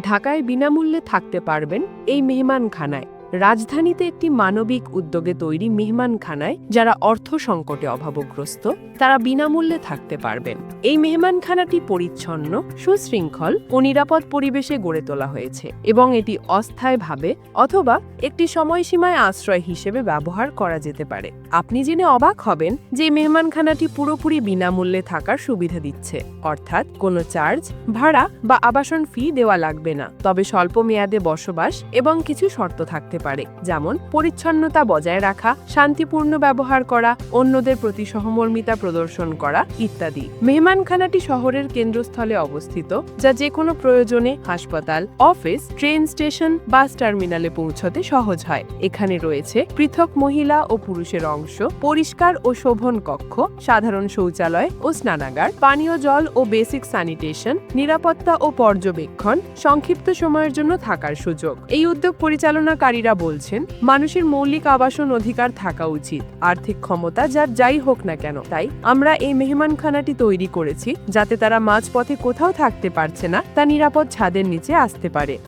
ঢাকায় বিনামূল্যে থাকতে পারবেন এই মেহমানখানায়। রাজধানীতে একটি মানবিক উদ্যোগে তৈরি মেহমানখানায় যারা অর্থ সংকটে অভাবগ্রস্ত তারা বিনামূল্যে থাকতে পারবেন। এই মেহমানখানাটি পরিচ্ছন্ন, সুশৃঙ্খল ও নিরাপদ পরিবেশে গড়ে তোলা হয়েছে এবং এটি অস্থায়ীভাবে অথবা একটি সময়সীমায় আশ্রয় হিসেবে ব্যবহার করা যেতে পারে। আপনি জেনে অবাক হবেন যে মেহমানখানাটি পুরোপুরি বিনামূল্যে থাকার সুবিধা দিচ্ছে, অর্থাৎ কোনো চার্জ, ভাড়া বা আবাসন ফি দেওয়া লাগবে না। তবে স্বল্প মেয়াদে বসবাস এবং কিছু শর্ত থাকতে পারে, যেমন পরিচ্ছন্নতা বজায় রাখা, শান্তিপূর্ণ ব্যবহার করা, অন্যদের প্রতি সহমর্মিতা প্রদর্শন করা ইত্যাদি। মেহমানখানাটি শহরের কেন্দ্রস্থলে অবস্থিত, যা যে কোনো প্রয়োজনে হাসপাতাল, অফিস, ট্রেন স্টেশন, বাস টার্মিনালে পৌঁছতে সহজ হয়। এখানে রয়েছে পৃথক মহিলা ও পুরুষের অংশ, পরিষ্কার ও শোভন কক্ষ, সাধারণ শৌচালয় ও স্নানাগার, পানীয় জল ও বেসিক স্যানিটেশন, নিরাপত্তা ও পর্যবেক্ষণ, সংক্ষিপ্ত সময়ের জন্য থাকার সুযোগ। এই উদ্যোগ পরিচালনাকারীরা বলছেন, মানুষের মৌলিক আবাসন অধিকার থাকা উচিত, আর্থিক ক্ষমতা যার যাই হোক না কেন। তাই আমরা এই মেহমানখানাটি তৈরি করেছি যাতে তারা মাঝপথে কোথাও থাকতে পারছে না তা নিরাপদ ছাদের নিচে আসতে পারে।